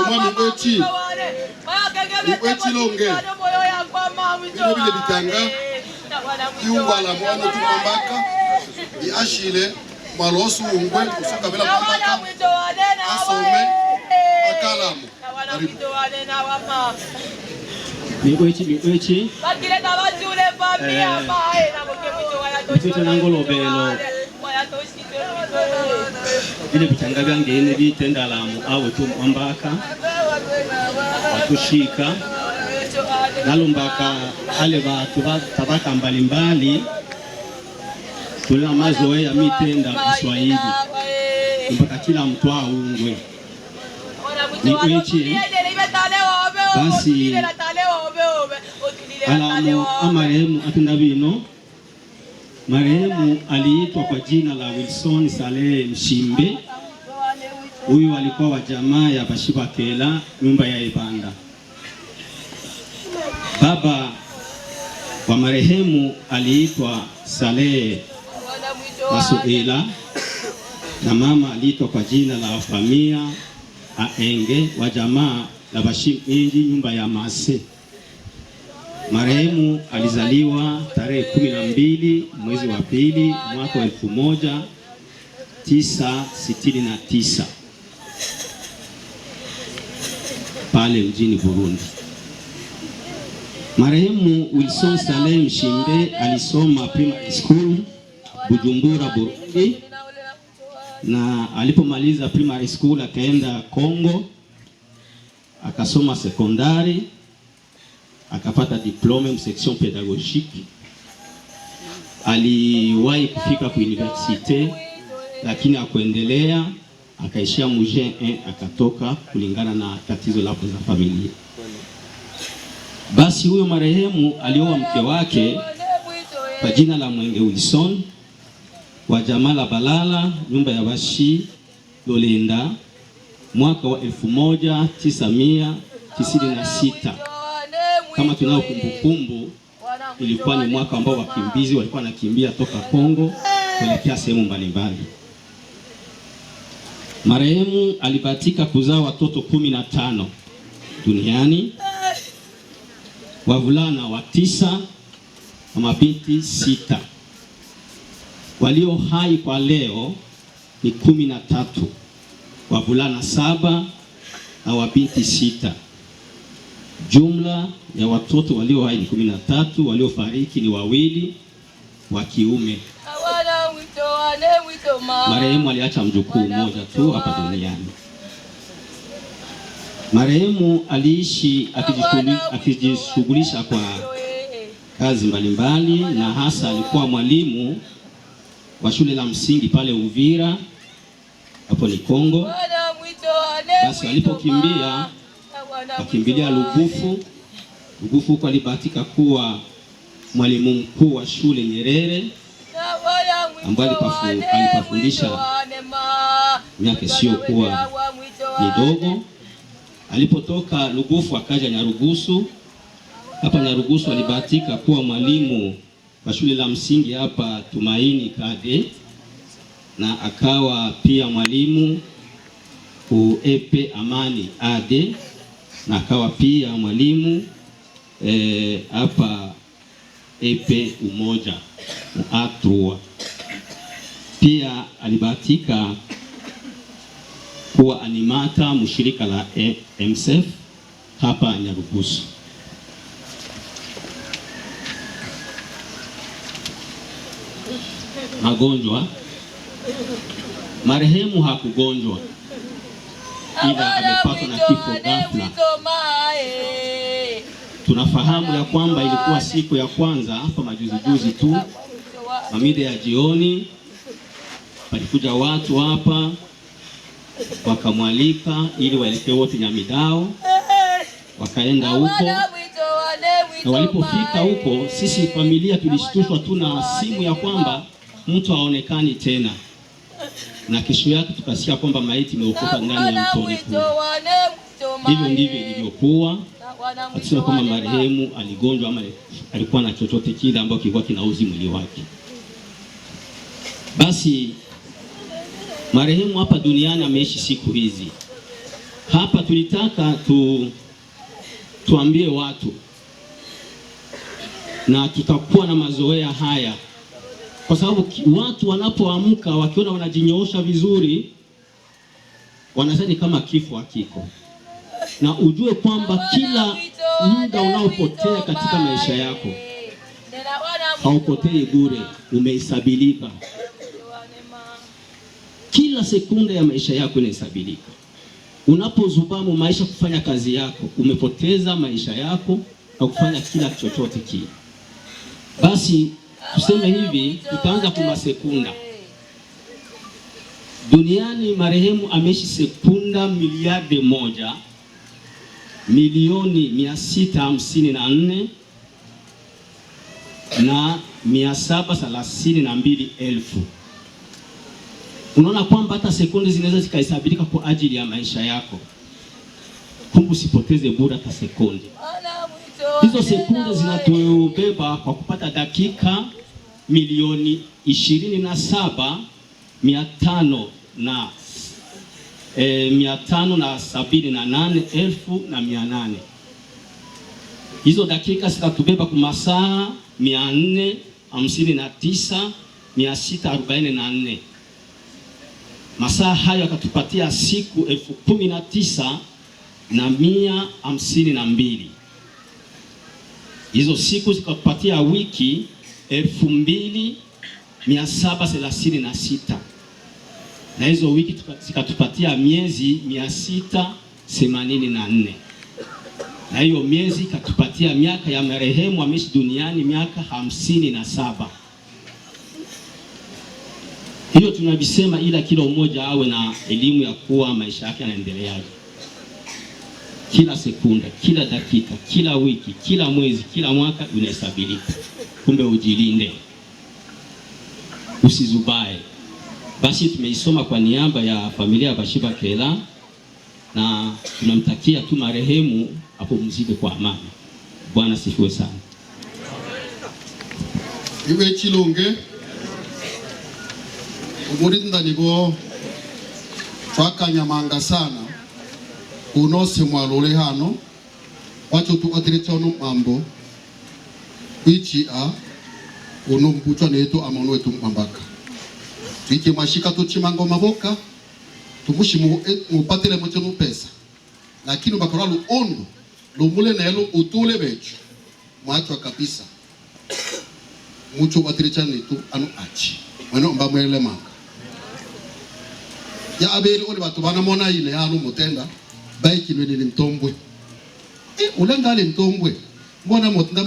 mwami wechi longe bino bile bitanga iungwala mwana tumambaka ashile malosu ungwe usuka bila mambaka asome akalamu miwechi mtoto nangolobelo bile bitanga byangene bitenda lamu awe tumambaka watushika nalombaka ale batu tabaka mbalimbali tuna mazoea ya mitenda Kiswahili mpaka kila mtu aungwe miwechi basi alamu amarehemu atenda bino. Marehemu aliitwa kwa jina la Wilson Saleh Mshimbe. Huyu alikuwa wa jamaa ya Bashibakela nyumba ya Ibanda. Baba wa marehemu aliitwa Saleh Masuela na mama aliitwa kwa jina la Famia Aenge wa jamaa la Bashimbe nyumba ya Mase. Marehemu alizaliwa tarehe 12 mwezi wa pili mwaka 1969 pale mjini Burundi. Marehemu Wilson Saleh Mshimbe alisoma primary school Bujumbura, Burundi, na alipomaliza primary school akaenda Kongo akasoma sekondari akapata diplome en section pédagogique. Aliwahi kufika ku universite lakini akuendelea, akaishia muje 1 akatoka kulingana na tatizo la familia. Basi huyo marehemu alioa mke wake kwa jina la Mwenge Wilson wa jamaa la Balala nyumba ya Bashi Lolenda mwaka wa 1996. Kama tunao kumbukumbu, ilikuwa ni mwaka ambao wakimbizi walikuwa nakimbia toka Kongo kuelekea sehemu mbalimbali. Marehemu alibahatika kuzaa watoto 15 duniani, wavulana 9 na mabinti 6. Walio hai kwa leo ni 13, wavulana 7 na wabinti 6. Jumla ya watoto walio hai ni 13, waliofariki ni 2 wa kiume. Marehemu aliacha mjukuu mmoja tu hapa duniani. Marehemu aliishi akijishughulisha kwa kazi mbalimbali, na hasa alikuwa mwalimu wa shule la msingi pale Uvira, hapo ni Kongo. Basi alipokimbia akimbilia Lugufu. Lugufu huko alibahatika kuwa mwalimu mkuu wa shule Nyerere ambaye alipafundisha miaka sio kuwa midogo. Alipotoka Lugufu akaja Nyarugusu. Hapa Nyarugusu alibahatika kuwa mwalimu wa shule la msingi hapa Tumaini Kade, na akawa pia mwalimu ku EP Amani Ade, na akawa pia mwalimu hapa EP Umoja Atrua. Pia alibahatika kuwa animata mshirika la MSF hapa Nyarugusu. Magonjwa. Marehemu hakugonjwa, ila amepatwa na kifo ghafla. Tunafahamu ya kwamba ilikuwa siku ya kwanza hapa majuzi tu, mamida ya jioni, walikuja watu hapa wakamwalika ili waelekee wote Nyamidao. Wakaenda huko, na walipofika huko sisi familia tulishtushwa tu na simu ya kwamba mtu haonekani tena, na kesho yake tukasikia kwamba maiti imeokoka ndani ya mtoni kule. Hivyo ndivyo ilivyokuwa. Hatusema kwamba marehemu aligonjwa ama alikuwa na chochote kile ambacho kilikuwa kinauzi mwili wake. Basi marehemu hapa duniani ameishi siku hizi, hapa tulitaka tuambie watu, na tutakuwa na mazoea haya, kwa sababu watu wanapoamka wakiona wanajinyoosha vizuri, wanazani kama kifo hakiko. Na ujue kwamba kila muda unaopotea katika maisha yako haupotei bure, umehesabilika. Kila sekunde ya maisha yako inahesabilika. Unapozubamu maisha kufanya kazi yako, umepoteza maisha yako na kufanya kila chochote kile. Basi tuseme hivi, tutaanza kwa sekunda. Duniani marehemu ameishi sekunda miliardi 1 milioni 654 na 732,000. Unaona kwamba hata sekunde zinaweza zikahesabika kwa ajili ya maisha yako. Kumbe usipoteze bure hata sekunde. Hizo sekunde zinatubeba kwa kupata dakika milioni 27,578,800. Hizo dakika zitatubeba kwa masaa 459,644. Masaa hayo yakatupatia siku 19,152. Hizo siku zikatupatia wiki 2,736. Na hizo wiki zikatupatia miezi 684. Na hiyo miezi ikatupatia miaka ya marehemu ameishi duniani miaka 57. Hiyo tunabisema, ila kila mmoja awe na elimu ya kuwa maisha yake yanaendeleaje. Kila sekunde, kila dakika, kila wiki, kila mwezi, kila mwaka unahesabika. Kumbe ujilinde, usizubae. Basi tumeisoma kwa niaba ya familia ya Bashiba Kela, na tunamtakia tu marehemu apumzike kwa amani. Bwana sifiwe sana. Iwe chilunge umurinda nigo twakanyamanga sana unose mwalole hano wacho tuatiretono mambo ichi uno mbuchwa netu amano wetu mbaka twike mashika tuchimango maboka tumushi mupatile mocho no pesa, lakini bakora lu ondo lumule na elo utule becho mwacho kabisa mucho batirechana netu ano achi mwana mbamwele manga ya abeli ole batu bana mona ile hano mutenda baiki nwe ni mtombwe ulenga ale mtombwe mbona mutenda